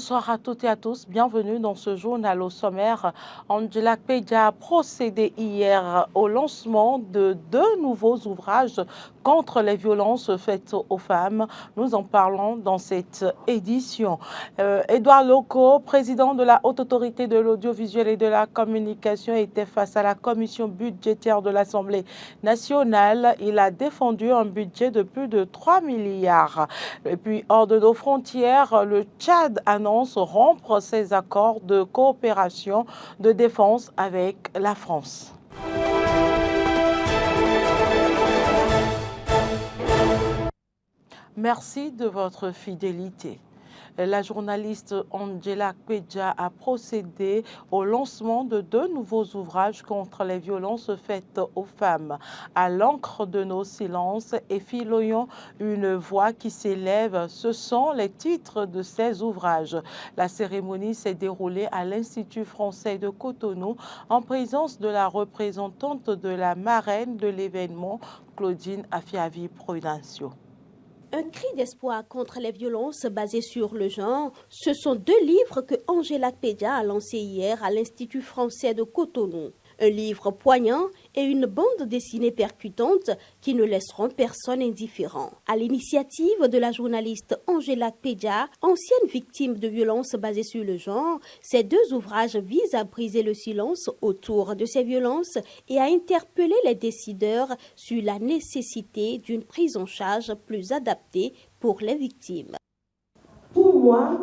Bonsoir à toutes et à tous, bienvenue dans ce journal au sommaire. Angela Kpeja a procédé hier au lancement de 2 nouveaux ouvrages contre les violences faites aux femmes. Nous en parlons dans cette édition. Édouard Loko, président de la Haute Autorité de l'Audiovisuel et de la Communication, était face à la commission budgétaire de l'Assemblée nationale. Il a défendu un budget de plus de 3 milliards. Et puis, hors de nos frontières, le Tchad annonce rompre ses accords de coopération de défense avec la France. Merci de votre fidélité. La journaliste Angela Kpeja a procédé au lancement de 2 nouveaux ouvrages contre les violences faites aux femmes. À l'encre de nos silences et Filoyons une voix qui s'élève, ce sont les titres de ces ouvrages. La cérémonie s'est déroulée à l'Institut français de Cotonou en présence de la représentante de la marraine de l'événement, Claudine Afiavi-Prudencio. Un cri d'espoir contre les violences basées sur le genre, ce sont 2 livres que Angela Kpeja a lancés hier à l'Institut français de Cotonou. Un livre poignant et une bande dessinée percutante qui ne laisseront personne indifférent. À l'initiative de la journaliste Angela Kpeja, ancienne victime de violences basées sur le genre, ces 2 ouvrages visent à briser le silence autour de ces violences et à interpeller les décideurs sur la nécessité d'une prise en charge plus adaptée pour les victimes. Pour moi,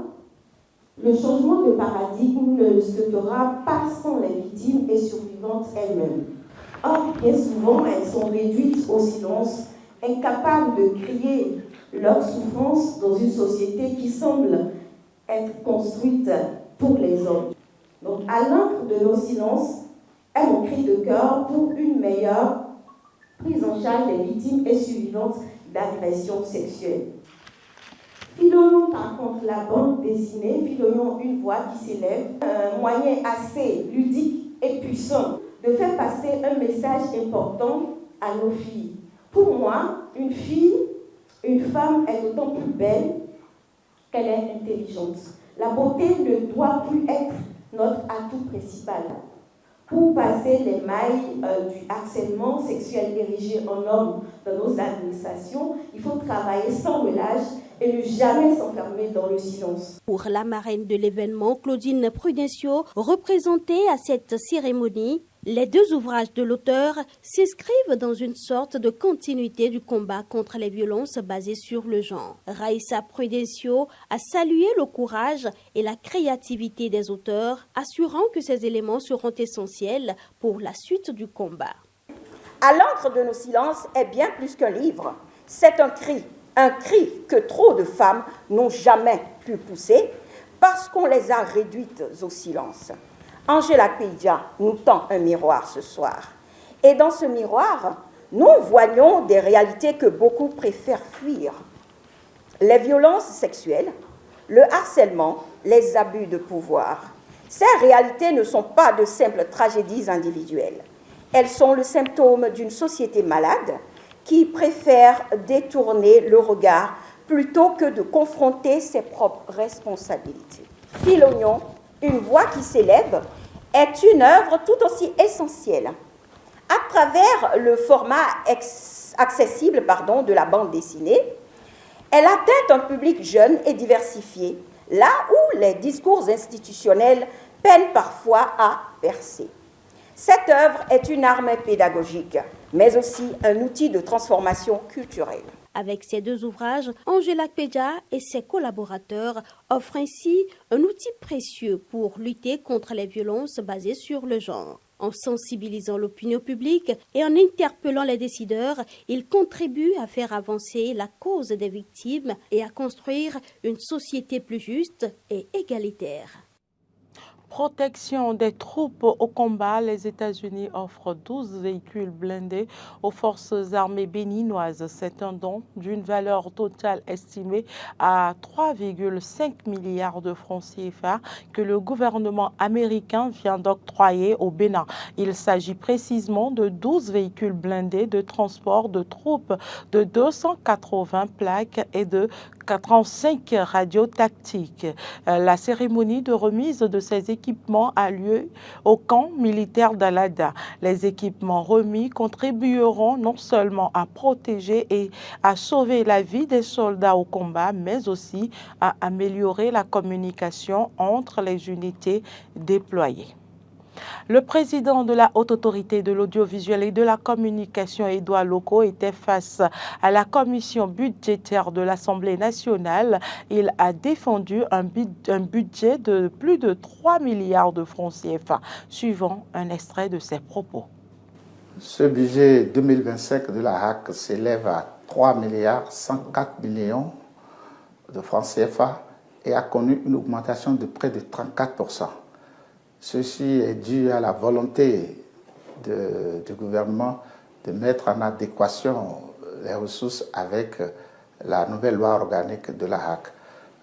le changement de paradigme ne se fera pas sans les victimes et survivantes elles-mêmes. Or, bien souvent, elles sont réduites au silence, incapables de crier leur souffrance dans une société qui semble être construite pour les hommes. Donc, à l'encre de nos silences, est mon cri de cœur pour une meilleure prise en charge des victimes et survivantes d'agressions sexuelles. Filoyons par contre la bande dessinée, Filoyons une voix qui s'élève, un moyen assez ludique et puissant de faire passer un message important à nos filles. Pour moi, une fille, une femme est d'autant plus belle qu'elle est intelligente. La beauté ne doit plus être notre atout principal. Pour passer les mailles du harcèlement sexuel érigé en homme dans nos administrations, il faut travailler sans relâche et ne jamais s'enfermer dans le silence. Pour la marraine de l'événement, Claudine Prudencio, représentée à cette cérémonie, les 2 ouvrages de l'auteur s'inscrivent dans une sorte de continuité du combat contre les violences basées sur le genre. Raïssa Prudencio a salué le courage et la créativité des auteurs, assurant que ces éléments seront essentiels pour la suite du combat. À l'encre de nos silences est bien plus qu'un livre. C'est un cri que trop de femmes n'ont jamais pu pousser parce qu'on les a réduites au silence. Angela Kpeja nous tend un miroir ce soir. Et dans ce miroir, nous voyons des réalités que beaucoup préfèrent fuir. Les violences sexuelles, le harcèlement, les abus de pouvoir. Ces réalités ne sont pas de simples tragédies individuelles. Elles sont le symptôme d'une société malade qui préfère détourner le regard plutôt que de confronter ses propres responsabilités. Filoyons, une voix qui s'élève, est une œuvre tout aussi essentielle. À travers le format accessible de la bande dessinée, elle atteint un public jeune et diversifié, là où les discours institutionnels peinent parfois à percer. Cette œuvre est une arme pédagogique, mais aussi un outil de transformation culturelle. Avec ces 2 ouvrages, Angela Kpeja et ses collaborateurs offrent ainsi un outil précieux pour lutter contre les violences basées sur le genre. En sensibilisant l'opinion publique et en interpellant les décideurs, ils contribuent à faire avancer la cause des victimes et à construire une société plus juste et égalitaire. Protection des troupes au combat, les États-Unis offrent 12 véhicules blindés aux forces armées béninoises. C'est un don d'une valeur totale estimée à 3,5 milliards de francs CFA que le gouvernement américain vient d'octroyer au Bénin. Il s'agit précisément de 12 véhicules blindés de transport de troupes de 280 plaques et de 35 radios tactiques. La cérémonie de remise de ces équipements a lieu au camp militaire d'Alada. Les équipements remis contribueront non seulement à protéger et à sauver la vie des soldats au combat, mais aussi à améliorer la communication entre les unités déployées. Le président de la Haute Autorité de l'Audiovisuel et de la Communication, Édouard Loko, était face à la commission budgétaire de l'Assemblée nationale. Il a défendu un budget de plus de 3 milliards de francs CFA. Suivant un extrait de ses propos. Ce budget 2025 de la HAC s'élève à 3 milliards 104 millions de francs CFA et a connu une augmentation de près de 34%. Ceci est dû à la volonté du gouvernement de mettre en adéquation les ressources avec la nouvelle loi organique de la HAC.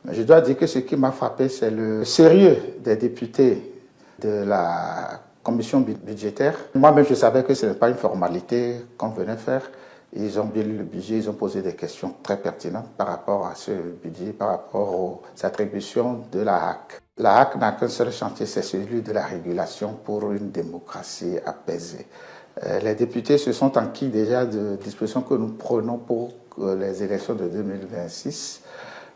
Mais je dois dire que ce qui m'a frappé, c'est le sérieux des députés de la commission budgétaire. Moi-même, je savais que ce n'est pas une formalité qu'on venait faire. Ils ont bien lu le budget, ils ont posé des questions très pertinentes par rapport à ce budget, par rapport aux attributions de la HAC. La HAC n'a qu'un seul chantier, c'est celui de la régulation pour une démocratie apaisée. Les députés se sont enquis déjà de dispositions que nous prenons pour les élections de 2026.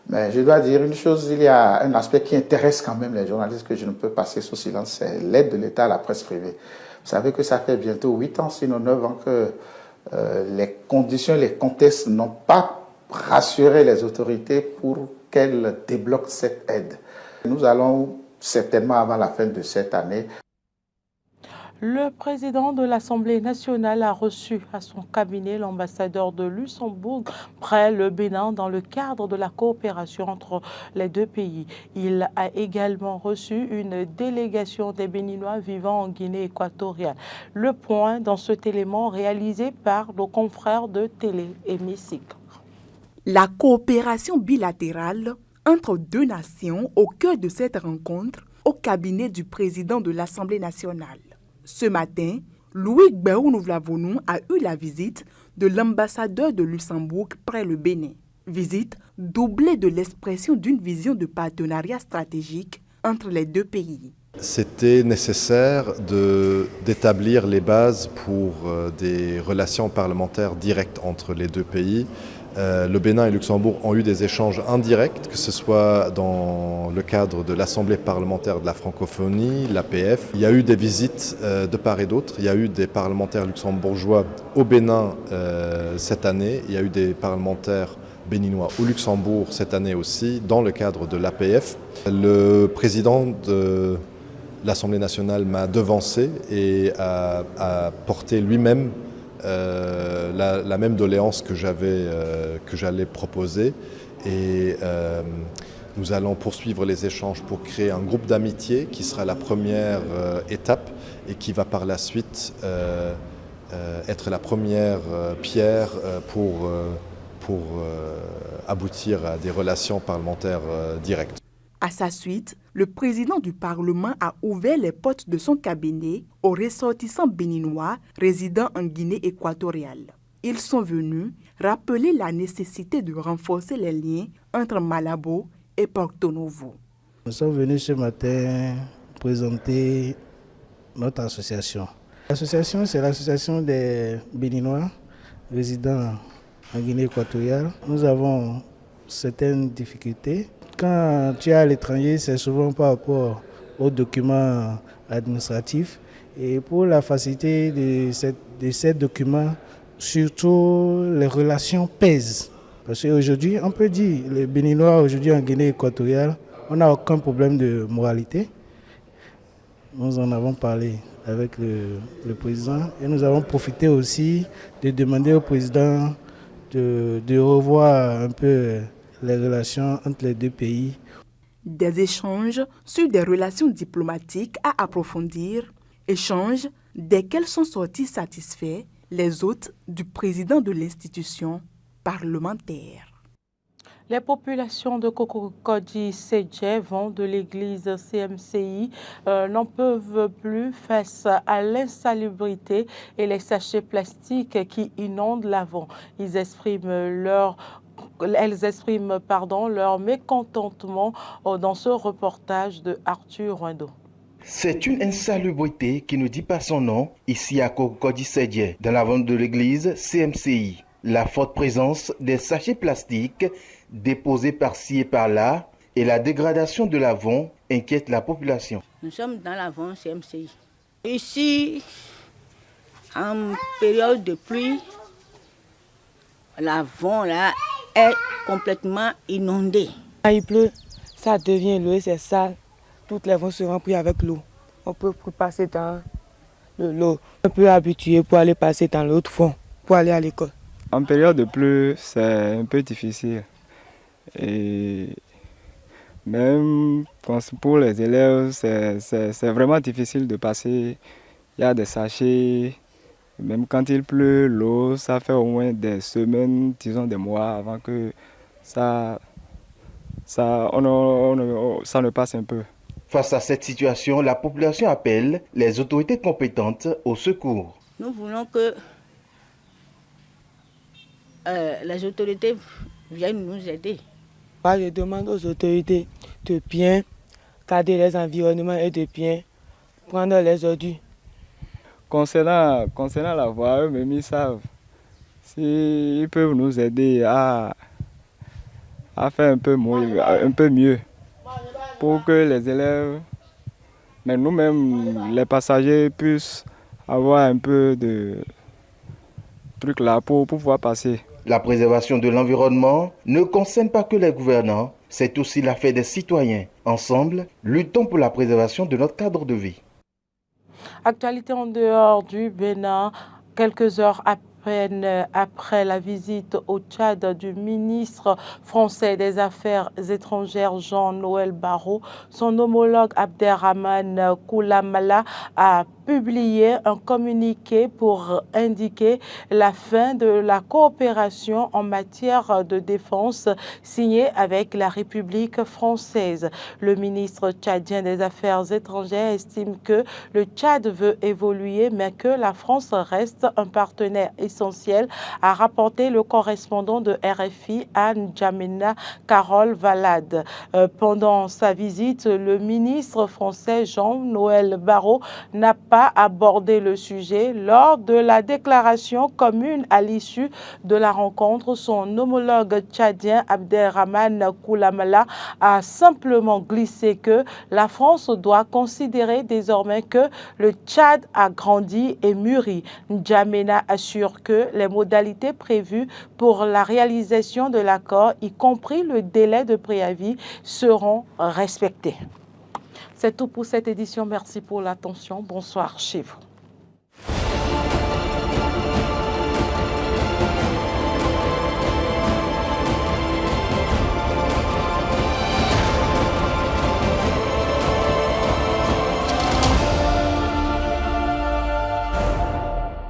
Mais je dois dire une chose, il y a un aspect qui intéresse quand même les journalistes que je ne peux passer sous silence, c'est l'aide de l'État à la presse privée. Vous savez que ça fait bientôt 8 ans, sinon 9 ans que les conditions, les contextes n'ont pas rassuré les autorités pour qu'elles débloquent cette aide. Nous allons certainement, avant la fin de cette année. Le président de l'Assemblée nationale a reçu à son cabinet l'ambassadeur de Luxembourg près le Bénin dans le cadre de la coopération entre les deux pays. Il a également reçu une délégation des Béninois vivant en Guinée équatoriale. Le point dans cet élément réalisé par nos confrères de Télé-Hémicycle. La coopération bilatérale entre deux nations au cœur de cette rencontre au cabinet du président de l'Assemblée nationale. Ce matin, Louis Gbéou-Nouvlavonou a eu la visite de l'ambassadeur de Luxembourg près le Bénin. Visite doublée de l'expression d'une vision de partenariat stratégique entre les deux pays. C'était nécessaire d'établir les bases pour des relations parlementaires directes entre les deux pays. Le Bénin et le Luxembourg ont eu des échanges indirects, que ce soit dans le cadre de l'Assemblée parlementaire de la francophonie, l'APF. Il y a eu des visites de part et d'autre. Il y a eu des parlementaires luxembourgeois au Bénin cette année. Il y a eu des parlementaires béninois au Luxembourg cette année aussi, dans le cadre de l'APF. Le président de l'Assemblée nationale m'a devancé et a porté lui-même la même doléance que j'allais proposer et nous allons poursuivre les échanges pour créer un groupe d'amitié qui sera la première étape et qui va par la suite être la première pierre pour aboutir à des relations parlementaires directes. À sa suite, le président du Parlement a ouvert les portes de son cabinet aux ressortissants béninois résidant en Guinée équatoriale. Ils sont venus rappeler la nécessité de renforcer les liens entre Malabo et Porto Novo. Nous sommes venus ce matin présenter notre association. L'association, c'est l'association des Béninois résidant en Guinée équatoriale. Nous avons certaines difficultés. Quand tu es à l'étranger, c'est souvent par rapport aux documents administratifs. Et pour la facilité de ces documents, surtout les relations pèsent. Parce qu'aujourd'hui, on peut dire, les Béninois aujourd'hui en Guinée équatoriale, on n'a aucun problème de moralité. Nous en avons parlé avec le président et nous avons profité aussi de demander au président de revoir un peu les relations entre les deux pays. Des échanges sur des relations diplomatiques à approfondir, échanges desquels sont sortis satisfaits les hôtes du président de l'institution parlementaire. Les populations de Cocody-Sédhié vont de l'église CMCI n'en peuvent plus face à l'insalubrité et les sachets plastiques qui inondent l'Avon. Ils expriment leur elles expriment leur mécontentement dans ce reportage de Arthur Ruendo. C'est une insalubrité qui ne dit pas son nom, ici à Cocody-Sédié, dans la vente de l'église CMCI. La forte présence des sachets plastiques déposés par-ci et par-là et la dégradation de l'avant inquiète la population. Nous sommes dans l'avant CMCI. Ici, en période de pluie, l'avant là est complètement inondé. Quand il pleut, ça devient l'eau, c'est sale. Toutes les vents se remplissent avec l'eau. On peut passer dans l'eau. On peut habituer pour aller passer dans l'autre fond, pour aller à l'école. En période de pluie, c'est un peu difficile. Et même pour les élèves, c'est vraiment difficile de passer. Il y a des sachets. Même quand il pleut, l'eau, ça fait au moins des semaines, disons des mois avant que ça ne passe un peu. Face à cette situation, la population appelle les autorités compétentes au secours. Nous voulons que les autorités viennent nous aider. Je demande aux autorités de bien garder les environnements et de bien prendre les ordures. Concernant la voie, eux-mêmes ils savent. S'ils peuvent nous aider à faire un peu mieux pour que les élèves, mais nous-mêmes, les passagers, puissent avoir un peu de trucs là pour pouvoir passer. La préservation de l'environnement ne concerne pas que les gouvernants, c'est aussi l'affaire des citoyens. Ensemble, luttons pour la préservation de notre cadre de vie. Actualité en dehors du Bénin, quelques heures à peine après la visite au Tchad du ministre français des Affaires étrangères Jean-Noël Barrot, son homologue Abderrahmane Koulamala a publié un communiqué pour indiquer la fin de la coopération en matière de défense signée avec la République française. Le ministre tchadien des Affaires étrangères estime que le Tchad veut évoluer, mais que la France reste un partenaire essentiel, a rapporté le correspondant de RFI à N'Djamena, Carole Valade. Pendant sa visite, le ministre français Jean-Noël Barrot n'a pas abordé le sujet. Lors de la déclaration commune à l'issue de la rencontre, son homologue tchadien Abderrahmane Koulamala a simplement glissé que la France doit considérer désormais que le Tchad a grandi et mûri. N'Djamena assure que les modalités prévues pour la réalisation de l'accord, y compris le délai de préavis, seront respectées. C'est tout pour cette édition. Merci pour l'attention. Bonsoir chez vous.